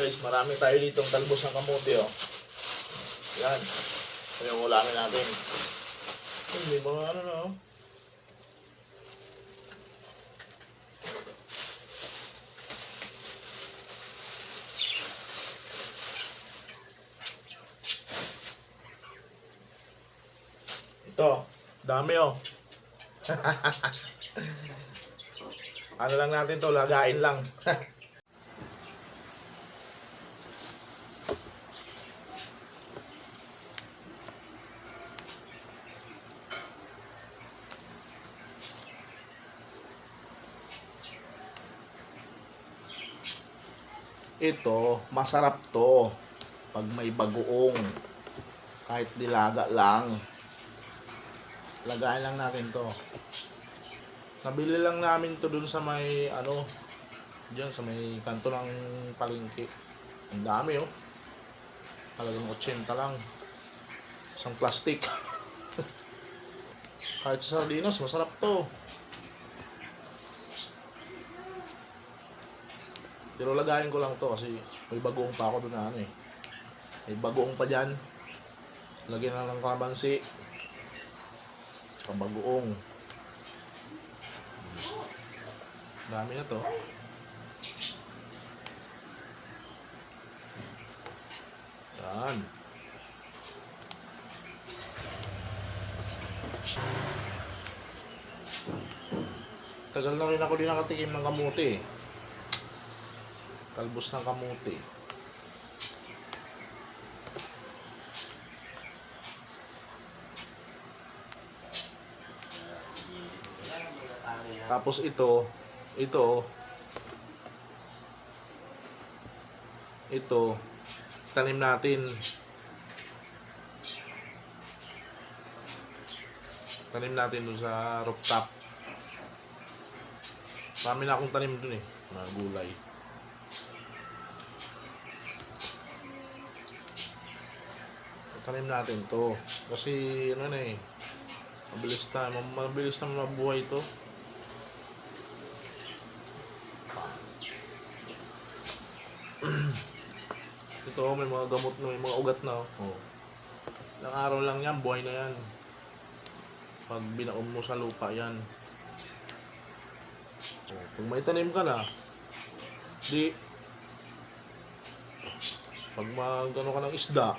guys, marami tayo ditong talbos ng kamote, oh. Yan. Ito yung ulamin natin. May mga ano na, oh. Ito, dami, oh. Ano lang natin to, lagain lang. Ito, masarap to pag may bagoong. Kahit dilaga lang. Lagayin lang natin to. Nabili lang namin to dun sa may ano, diyan sa may kanto ng palengke. Ang dami, oh. Talagang 80 lang. Isang plastic. Kahit sa sardinas, masarap to. Pero lagayin ko lang to kasi may bagoong pa ako doon na ano eh. May bagoong pa dyan. Lagyan lang ng kalamansi. Tsaka bagoong. Dami na to. Yan. Tagal na rin ako din nakatikim ng kamote eh. Talbos ng kamote. Tapos ito tanim natin. Tanim natin doon sa rooftop. Marami na akong tanim doon eh, mga gulay. Tanim natin to kasi ano na eh, mabilis na mabuhay to. Ito may mga gamot na, may mga ugat na, oh. Ilang araw lang yan, buhay na yan. Pag binaon mo sa lupa yan. Oh, kung may tanim ka na, di pag magano ka ng isda,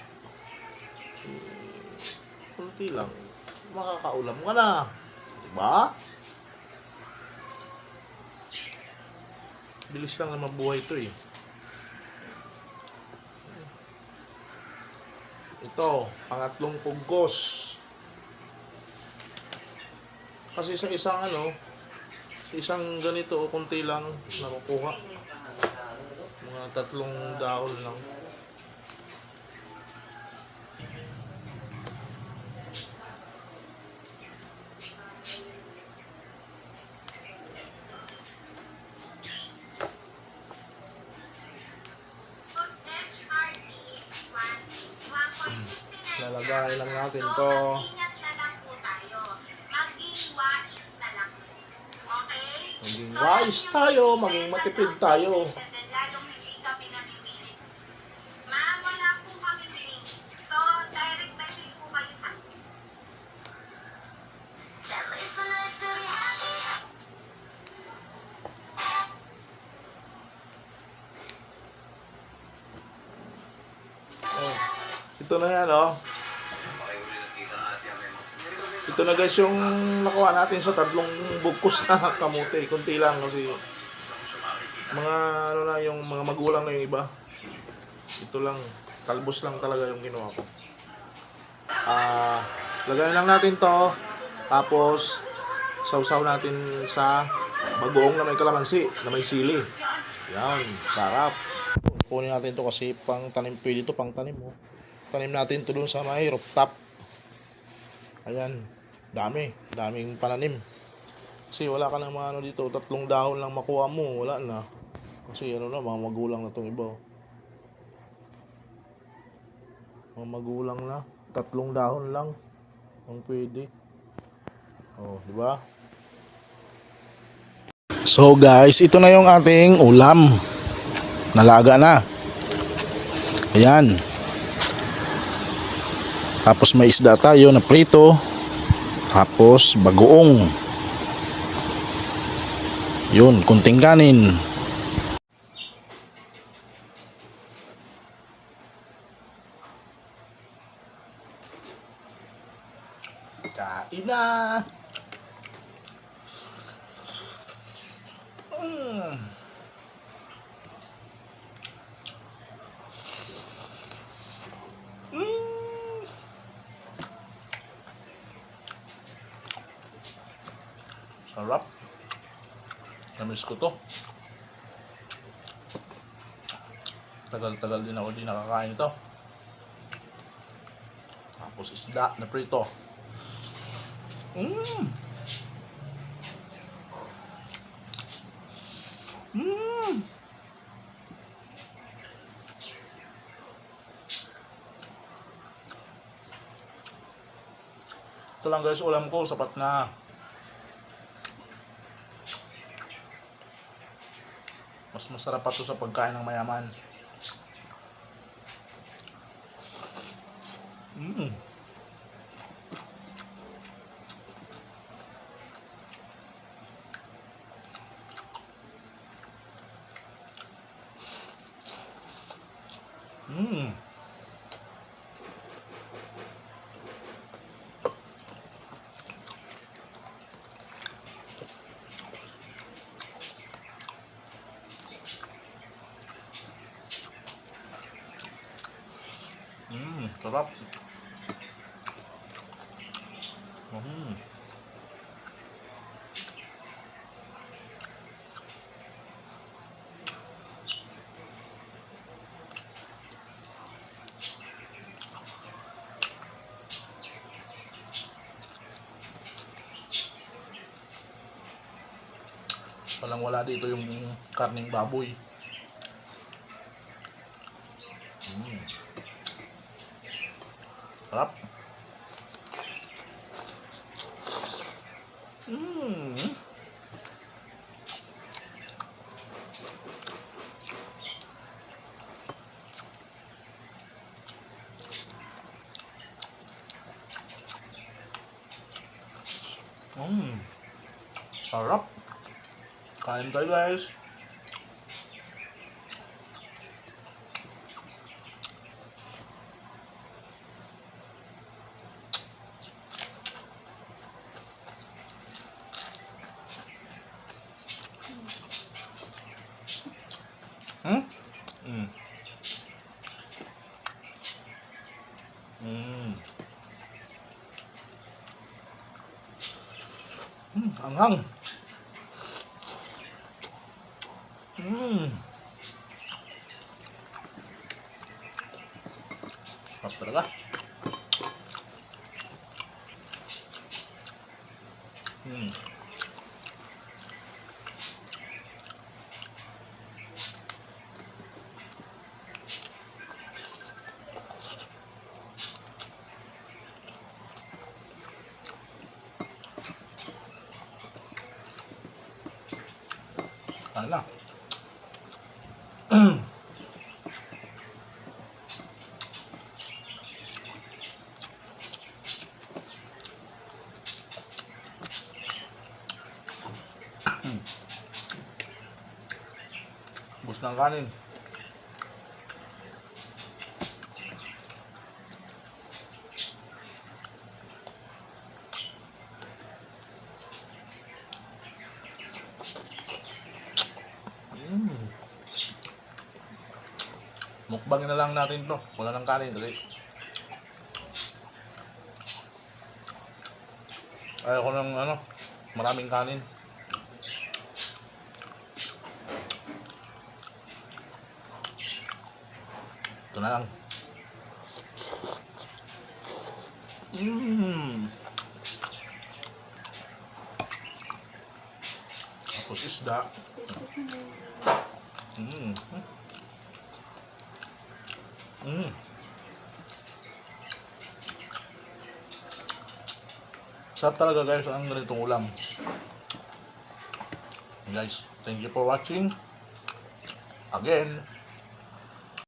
kunti lang, makakaulam ka na. Diba? Bilis lang na mabuhay ito eh. Ito, pangatlong pugkos. Kasi sa isang ano, sa isang ganito, kunti lang nakukuha. Mga 3 dahon lang. Lalagay lang natin to. Ingat na lang po tayo. Maging wais na lang po. Okay? Maging wise tayo, maging matipid tayo. Lalong hindi kami namimilit. Ma'am, wala po kami link. So, direct message po kayo sa Oh, ito na yan, oh. Ito na guys yung nakuha natin sa 3 bugkos na kamote. Kunti lang kasi mga ano na yung mga magulang na yung iba. Ito lang, talbos lang talaga yung ginawa ko. Lagayan lang natin to. Tapos sausaw natin sa bagoong na may kalamansi, na may sili. Yan, sarap. Kunin natin to kasi pang tanim, pwede to pang tanim, oh. Tanim natin to dun sa may rooftop. Ayan, daming pananim. Kasi wala ka ng mga ano dito, 3 dahon lang makuha mo, wala na. Kasi ano na, mga magulang na tong iba. Mga magulang na, 3 dahon lang ang pwede. Oh, di ba? So guys, ito na yung ating ulam. Nalaga na. Ayan. Tapos may isda tayo na prito. Tapos bagoong. Yun, kunting kanin. Kain na. Mm. Mm. Sarap. Namiss ko to. Tagal-tagal din ako di nakakain ito. Tapos isda na prito. Mm. Mm. Ito lang guys, ulam ko, sapat na. Mas masarap pa to sa pagkain ng mayaman. Mm. Mm. Sarap. Mm. Walang wala dito yung karning baboy. Mm. Sarap. Mm. Mm. Sarap. Kain tayo guys. Hmm? Mm. Mm. Anghang. Mm. Sarap talaga. Mm. Kain na. Bus ng kanin. Mm. Mukbangin na lang natin to. Wala nang kanin kasi ayaw ko ng maraming kanin. Ito na lang. Mm. Tapos isda. Mm. Mm. Sarap talaga guys ang ganitong ulam. Guys, thank you for watching. Again.